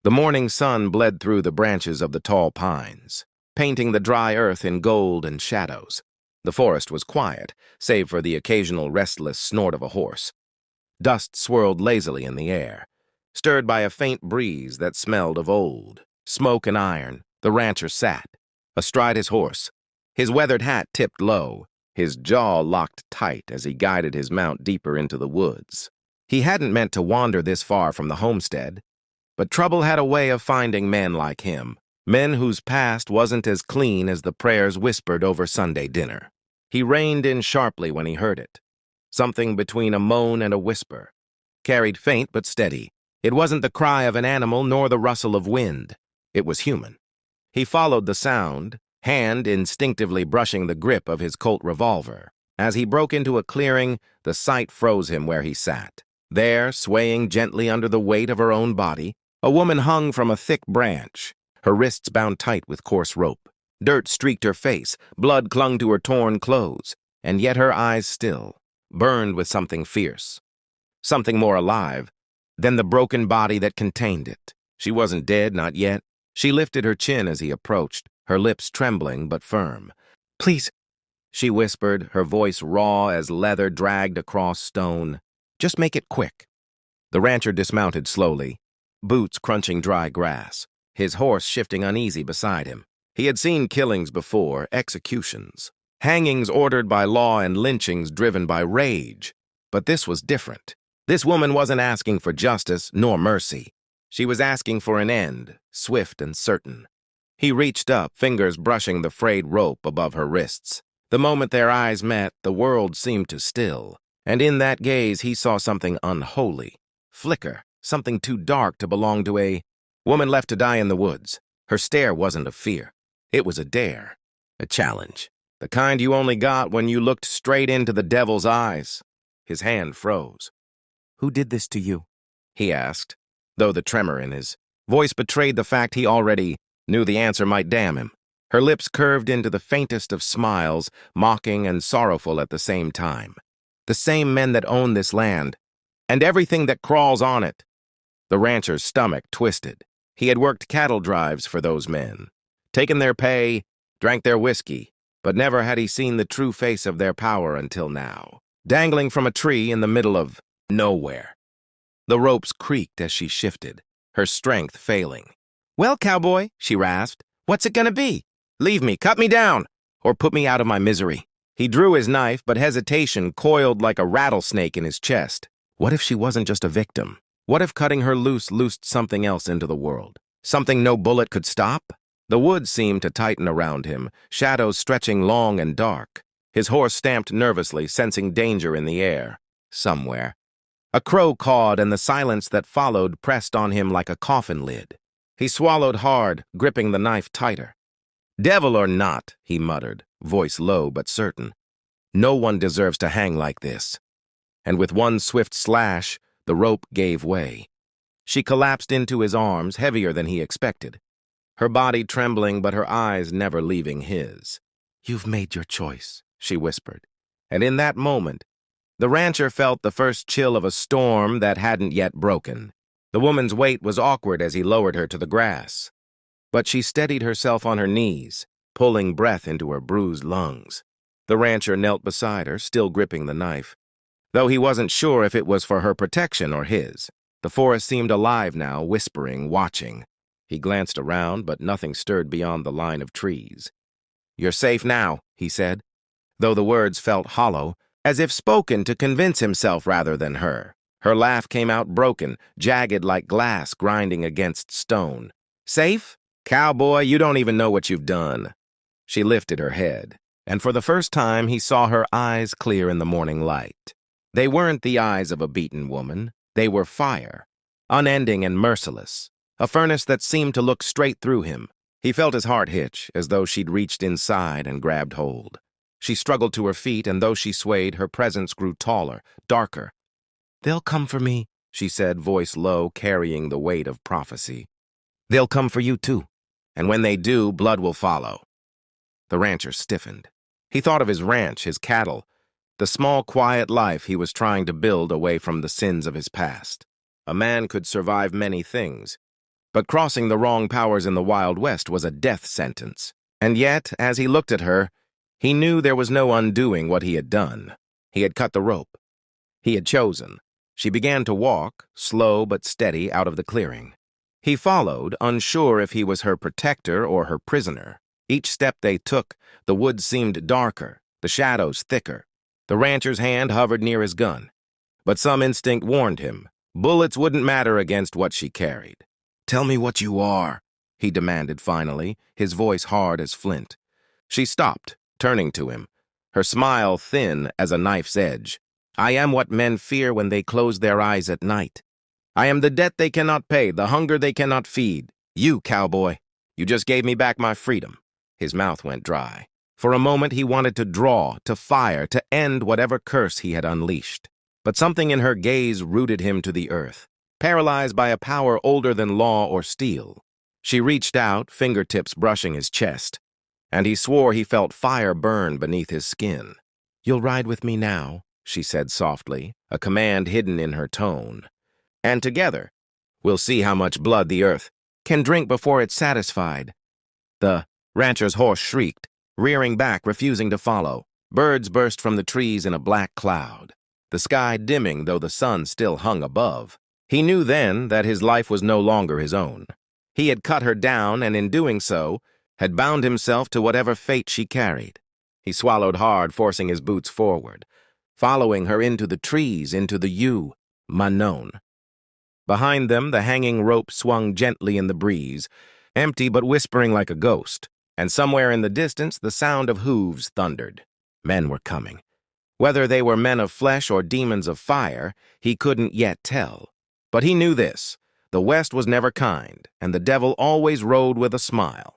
The morning sun bled through the branches of the tall pines, painting the dry earth in gold and shadows. The forest was quiet, save for the occasional restless snort of a horse. Dust swirled lazily in the air, stirred by a faint breeze that smelled of old. Smoke and iron, the rancher sat, astride his horse, his weathered hat tipped low, his jaw locked tight as he guided his mount deeper into the woods. He hadn't meant to wander this far from the homestead, but trouble had a way of finding men like him, men whose past wasn't as clean as the prayers whispered over Sunday dinner. He reined in sharply when he heard it, something between a moan and a whisper, carried faint but steady. It wasn't the cry of an animal nor the rustle of wind. It was human. He followed the sound, hand instinctively brushing the grip of his Colt revolver. As he broke into a clearing, the sight froze him where he sat. There, swaying gently under the weight of her own body, a woman hung from a thick branch, her wrists bound tight with coarse rope. Dirt streaked her face, blood clung to her torn clothes, and yet her eyes still, burned with something fierce, something more alive than the broken body that contained it. She wasn't dead, not yet. She lifted her chin as he approached, her lips trembling but firm. "Please," she whispered, her voice raw as leather dragged across stone. "Just make it quick." The rancher dismounted slowly, boots crunching dry grass, his horse shifting uneasy beside him. He had seen killings before, executions, hangings ordered by law and lynchings driven by rage. But this was different. This woman wasn't asking for justice nor mercy. She was asking for an end, swift and certain. He reached up, fingers brushing the frayed rope above her wrists. The moment their eyes met, the world seemed to still, and in that gaze he saw something unholy, flicker, something too dark to belong to a woman left to die in the woods. Her stare wasn't of fear. It was a dare, a challenge, the kind you only got when you looked straight into the devil's eyes. His hand froze. "Who did this to you?" he asked, though the tremor in his voice betrayed the fact he already knew the answer might damn him. Her lips curved into the faintest of smiles, mocking and sorrowful at the same time. "The same men that own this land, and everything that crawls on it." The rancher's stomach twisted. He had worked cattle drives for those men, taken their pay, drank their whiskey, but never had he seen the true face of their power until now, dangling from a tree in the middle of nowhere. The ropes creaked as she shifted, her strength failing. "Well, cowboy," she rasped, "what's it gonna be? Leave me, cut me down, or put me out of my misery." He drew his knife, but hesitation coiled like a rattlesnake in his chest. What if she wasn't just a victim? What if cutting her loose loosed something else into the world? Something no bullet could stop? The woods seemed to tighten around him, shadows stretching long and dark. His horse stamped nervously, sensing danger in the air. Somewhere. A crow cawed, and the silence that followed pressed on him like a coffin lid. He swallowed hard, gripping the knife tighter. "Devil or not," he muttered, voice low but certain, "no one deserves to hang like this." And with one swift slash, the rope gave way. She collapsed into his arms, heavier than he expected, her body trembling but her eyes never leaving his. "You've made your choice," she whispered. And in that moment, the rancher felt the first chill of a storm that hadn't yet broken. The woman's weight was awkward as he lowered her to the grass, but she steadied herself on her knees, pulling breath into her bruised lungs. The rancher knelt beside her, still gripping the knife, though he wasn't sure if it was for her protection or his. The forest seemed alive now, whispering, watching. He glanced around, but nothing stirred beyond the line of trees. "You're safe now," he said, though the words felt hollow, as if spoken to convince himself rather than her. Her laugh came out broken, jagged like glass grinding against stone. "Safe? Cowboy, you don't even know what you've done." She lifted her head, and for the first time he saw her eyes clear in the morning light. They weren't the eyes of a beaten woman. They were fire, unending and merciless, a furnace that seemed to look straight through him. He felt his heart hitch, as though she'd reached inside and grabbed hold. She struggled to her feet, and though she swayed, her presence grew taller, darker. "They'll come for me," she said, voice low, carrying the weight of prophecy. "They'll come for you, too. And when they do, blood will follow." The rancher stiffened. He thought of his ranch, his cattle, the small, quiet life he was trying to build away from the sins of his past. A man could survive many things, But crossing the wrong powers in the Wild West was a death sentence. And yet, as he looked at her, he knew there was no undoing what he had done. He had cut the rope. He had chosen. She began to walk, slow but steady, out of the clearing. He followed, unsure if he was her protector or her prisoner. Each step they took, the woods seemed darker, the shadows thicker. The rancher's hand hovered near his gun. But some instinct warned him. Bullets wouldn't matter against what she carried. "Tell me what you are," he demanded finally, his voice hard as flint. She stopped, turning to him, her smile thin as a knife's edge. "I am what men fear when they close their eyes at night. I am the debt they cannot pay, the hunger they cannot feed. You, cowboy, you just gave me back my freedom." His mouth went dry. For a moment he wanted to draw, to fire, to end whatever curse he had unleashed. But something in her gaze rooted him to the earth, paralyzed by a power older than law or steel. She reached out, fingertips brushing his chest, and he swore he felt fire burn beneath his skin. "You'll ride with me now," she said softly, a command hidden in her tone. "And together, we'll see how much blood the earth can drink before it's satisfied." The rancher's horse shrieked, rearing back, refusing to follow. Birds burst from the trees in a black cloud, the sky dimming though the sun still hung above. He knew then that his life was no longer his own. He had cut her down, and in doing so, had bound himself to whatever fate she carried. He swallowed hard, forcing his boots forward, following her into the trees, into the unknown. Behind them, the hanging rope swung gently in the breeze, empty but whispering like a ghost, and somewhere in the distance the sound of hooves thundered. Men were coming. Whether they were men of flesh or demons of fire, he couldn't yet tell. But he knew this: the West was never kind, and the devil always rode with a smile.